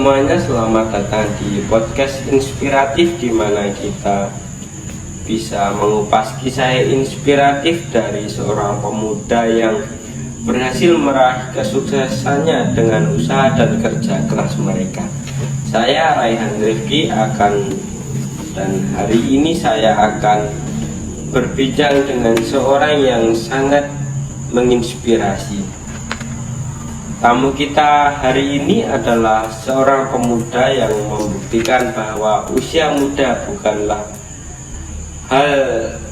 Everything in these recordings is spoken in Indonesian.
semuanya, selamat datang di podcast inspiratif di mana kita bisa mengupas kisah inspiratif dari seorang pemuda yang berhasil meraih kesuksesannya dengan usaha dan kerja keras mereka. Saya Raihan Rifki dan hari ini saya akan berbincang dengan seorang yang sangat menginspirasi. Tamu kita hari ini adalah seorang pemuda yang membuktikan bahwa usia muda bukanlah hal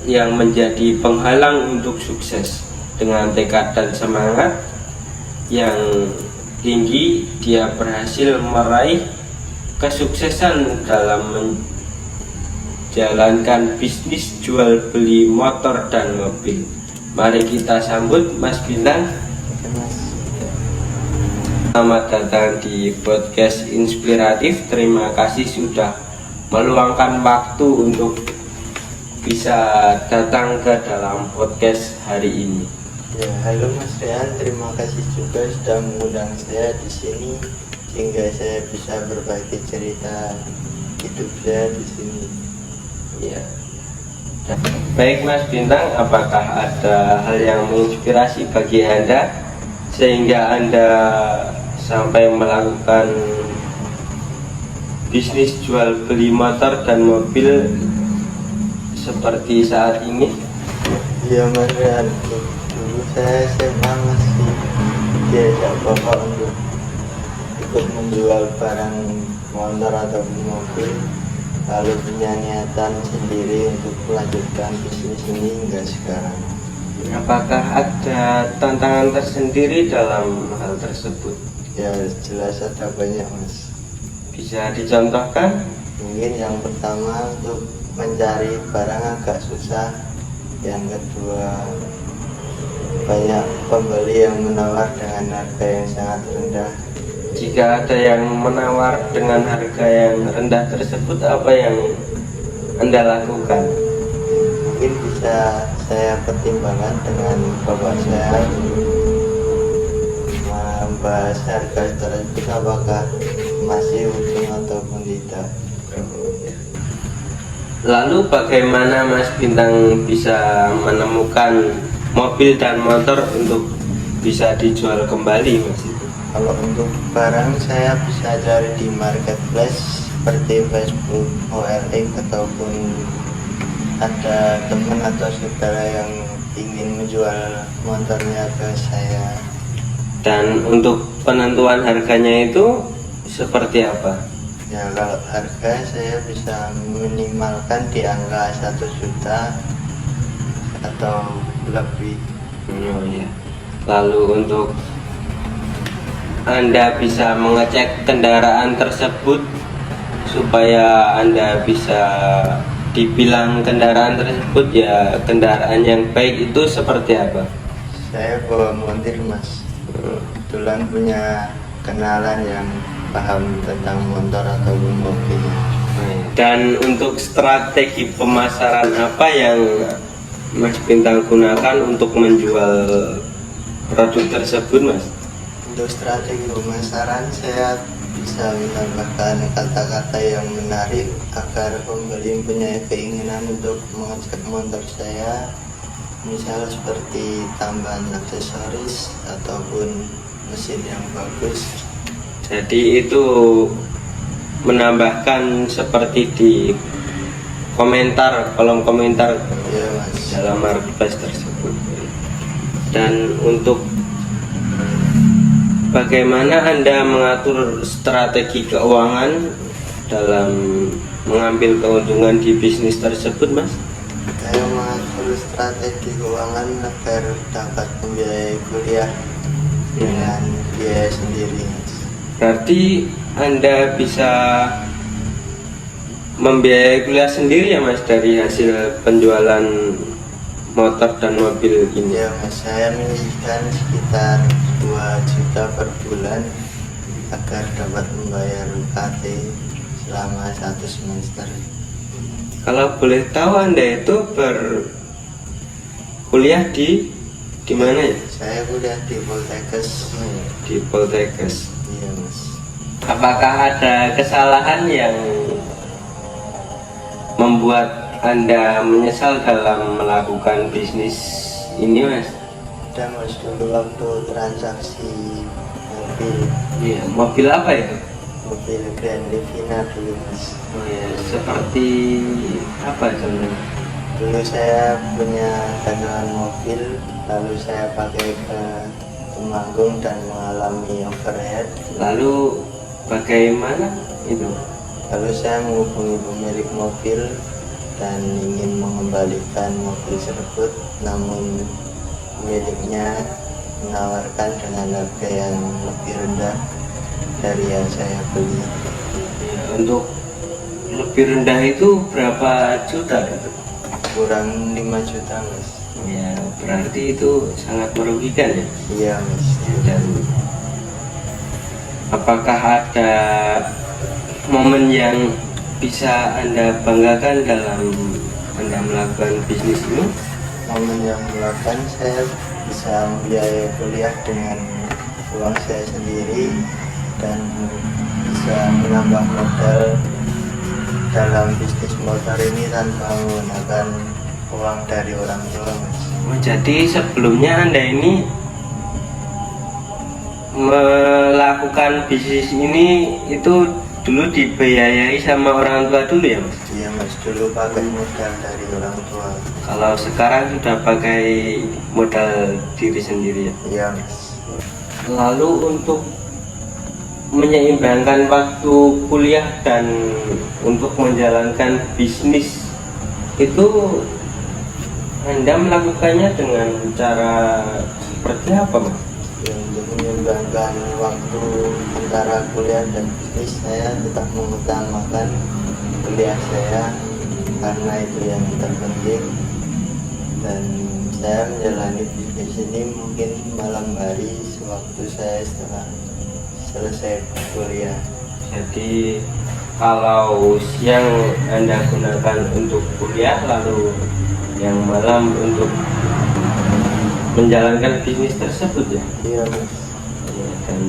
yang menjadi penghalang untuk sukses. Dengan tekad dan semangat yang tinggi, dia berhasil meraih kesuksesan dalam menjalankan bisnis jual beli motor dan mobil. Mari kita sambut Mas Bintang. Selamat datang di podcast inspiratif. Terima kasih sudah meluangkan waktu untuk bisa datang ke dalam podcast hari ini. Ya, halo Mas Rian, terima kasih juga sudah mengundang saya di sini sehingga saya bisa berbagi cerita hidup saya di sini. Ya. Baik Mas Bintang, apakah ada hal yang menginspirasi bagi Anda sehingga Anda sampai melakukan bisnis jual beli motor dan mobil seperti saat ini? Iya Mas Rian, dulu saya SMA masih diajak bapak untuk ikut menjual barang motor atau mobil, lalu punya niatan sendiri untuk melanjutkan bisnis ini hingga sekarang. Apakah ada tantangan tersendiri dalam hal tersebut? Ya jelas ada banyak Mas. Bisa dicontohkan? Mungkin yang pertama untuk mencari barang agak susah. Yang kedua, banyak pembeli yang menawar dengan harga yang sangat rendah. Jika ada yang menawar dengan harga yang rendah tersebut, apa yang Anda lakukan? Mungkin bisa saya pertimbangkan dengan bapak saya, membahas harga tersebut apakah masih untung ataupun tidak. Lalu bagaimana Mas Bintang bisa menemukan mobil dan motor untuk bisa dijual kembali Mas? Kalau untuk barang saya bisa cari di marketplace seperti Facebook, OLX, ataupun ada teman atau saudara yang ingin menjual motornya ke saya. Dan untuk penentuan harganya itu seperti apa? Ya kalau harga saya bisa minimalkan di angka 1 juta atau lebih. Oh, ya. Lalu untuk Anda bisa mengecek kendaraan tersebut supaya Anda bisa dibilang kendaraan tersebut ya kendaraan yang baik itu seperti apa? Saya bawa montir Mas. Kebetulan punya kenalan yang paham tentang motor atau mobil. Dan untuk strategi pemasaran apa yang Mas Bintang gunakan untuk menjual produk tersebut Mas? Untuk strategi pemasaran saya bisa menambahkan kata-kata yang menarik agar pembeli punya keinginan untuk mengecek motor saya, misal seperti tambahan aksesoris ataupun mesin yang bagus. Jadi itu menambahkan seperti di kolom komentar Ya Mas. dalam marketplace tersebut. Dan untuk bagaimana Anda mengatur strategi keuangan dalam mengambil keuntungan di bisnis tersebut Mas? Saya mengatur strategi keuangan agar dapat membiayai kuliah dengan biaya sendiri. Berarti Anda bisa membiayai kuliah sendiri ya Mas dari hasil penjualan motor dan mobil ini? Ya Mas, saya menyisihkan sekitar 2 juta per bulan agar dapat membayar UKT selama 1 semester. Kalau boleh tahu Anda itu berkuliah di mana ya? Saya kuliah di Poltekkes. Di Poltekkes. Iya Mas. Apakah ada kesalahan yang membuat Anda menyesal dalam melakukan bisnis ini, Mas? Ada Mas, dulu waktu transaksi mobil, Iya, mobil apa itu? mobil Grand Livina dulu Mas. Oh ya, seperti apa contohnya? Dulu saya punya dagangan mobil, lalu saya pakai ke Temanggung dan mengalami overhead. Lalu bagaimana itu? Lalu saya menghubungi pemilik mobil dan ingin mengembalikan mobil tersebut, namun pemiliknya menawarkan dengan harga yang lebih rendah dari yang saya beli. Untuk lebih rendah itu berapa juta gitu? Kurang 5 juta Mas. Ya, berarti itu sangat merugikan ya. Iya Mas. Dan apakah ada momen yang bisa Anda banggakan dalam Anda melakukan bisnis ini? Momen yang melakukan, saya bisa membiayai kuliah dengan uang saya sendiri dan bisa menambah modal dalam bisnis motor ini tanpa menggunakan uang dari orang tua Mas. Oh, jadi sebelumnya Anda ini melakukan bisnis ini itu dulu dibiayai sama orang tua dulu ya, Mas? Iya Mas, dulu pakai modal dari orang tua. Kalau sekarang sudah pakai modal diri sendiri ya? Iya Mas. Lalu untuk menyeimbangkan waktu kuliah dan untuk menjalankan bisnis itu Anda melakukannya dengan cara seperti apa, Mas? Ya, untuk menyeimbangkan waktu antara kuliah dan bisnis, saya tetap mengutamakan kuliah saya karena itu yang terpenting, dan saya menjalani bisnis ini mungkin malam hari sewaktu saya setelah selesai kuliah. Jadi kalau siang Anda gunakan untuk kuliah, lalu yang malam untuk menjalankan bisnis tersebut ya? Iya Mas. Ya, dan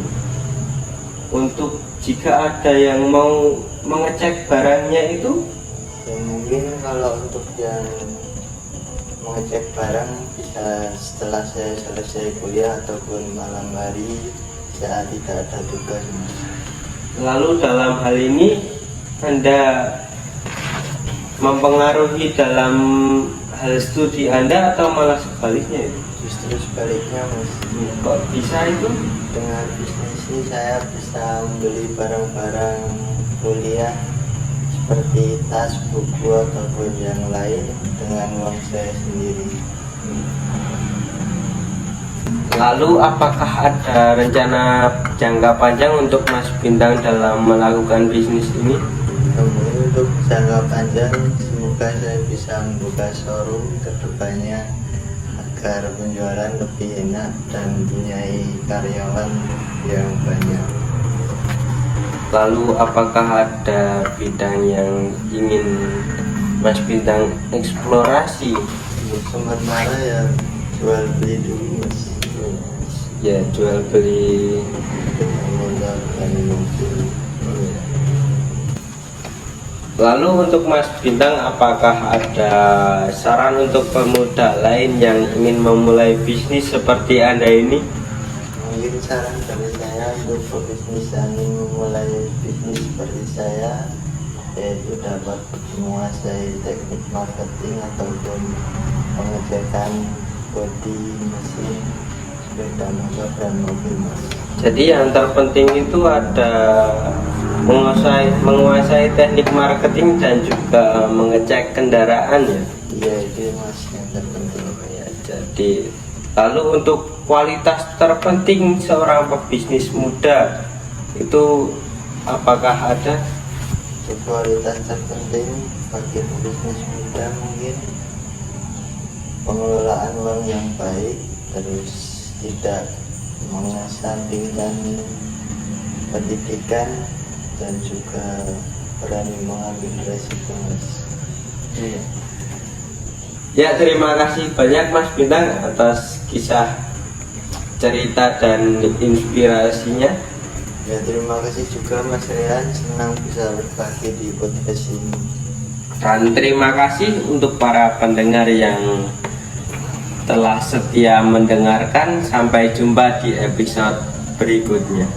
untuk jika ada yang mau mengecek barangnya itu, Ya, mungkin kalau untuk yang mengecek barang bisa setelah saya selesai kuliah ataupun malam hari saat tidak ada tugas Mas. lalu dalam hal ini Anda mempengaruhi dalam hal studi Anda atau malah sebaliknya itu? Justru sebaliknya Mas, Kok bisa itu? dengan bisnis ini saya bisa membeli barang-barang kuliah seperti tas, buku ataupun yang lain dengan uang saya sendiri. Lalu apakah ada rencana jangka panjang untuk Mas Bintang dalam melakukan bisnis ini? Kemudian untuk jangka panjang, semoga saya bisa membuka showroom ke depannya agar penjualan lebih enak dan mempunyai karyawan yang banyak. Lalu apakah ada bidang yang ingin Mas Bintang eksplorasi? Sementara ya jual beli dulu Mas, Ya, jual beli. dengan modal dari mobil. Lalu untuk Mas Bintang, apakah ada saran untuk pemuda lain yang ingin memulai bisnis seperti Anda ini? Mungkin saran dari saya untuk pebisnis yang ingin memulai bisnis seperti saya, yaitu dapat menguasai teknik marketing ataupun pengecekan bodi mesin sepeda motor dan mobil Mas. Jadi yang terpenting itu ada menguasai teknik marketing dan juga mengecek kendaraan ya. Iya itu Mas yang terpenting. Ya, jadi lalu untuk kualitas terpenting seorang pebisnis muda itu apakah ada? Untuk kualitas terpenting bagi pebisnis muda mungkin pengelolaan uang yang baik, terus tidak mengesampingkan pendidikan dan juga berani mengambil resiko Mas. Iya. Ya, terima kasih banyak Mas Bintang atas kisah cerita dan inspirasinya. Ya terima kasih juga Mas Rian, senang bisa berbagi di podcast ini. Dan terima kasih untuk para pendengar yang telah setia mendengarkan. Sampai jumpa di episode berikutnya.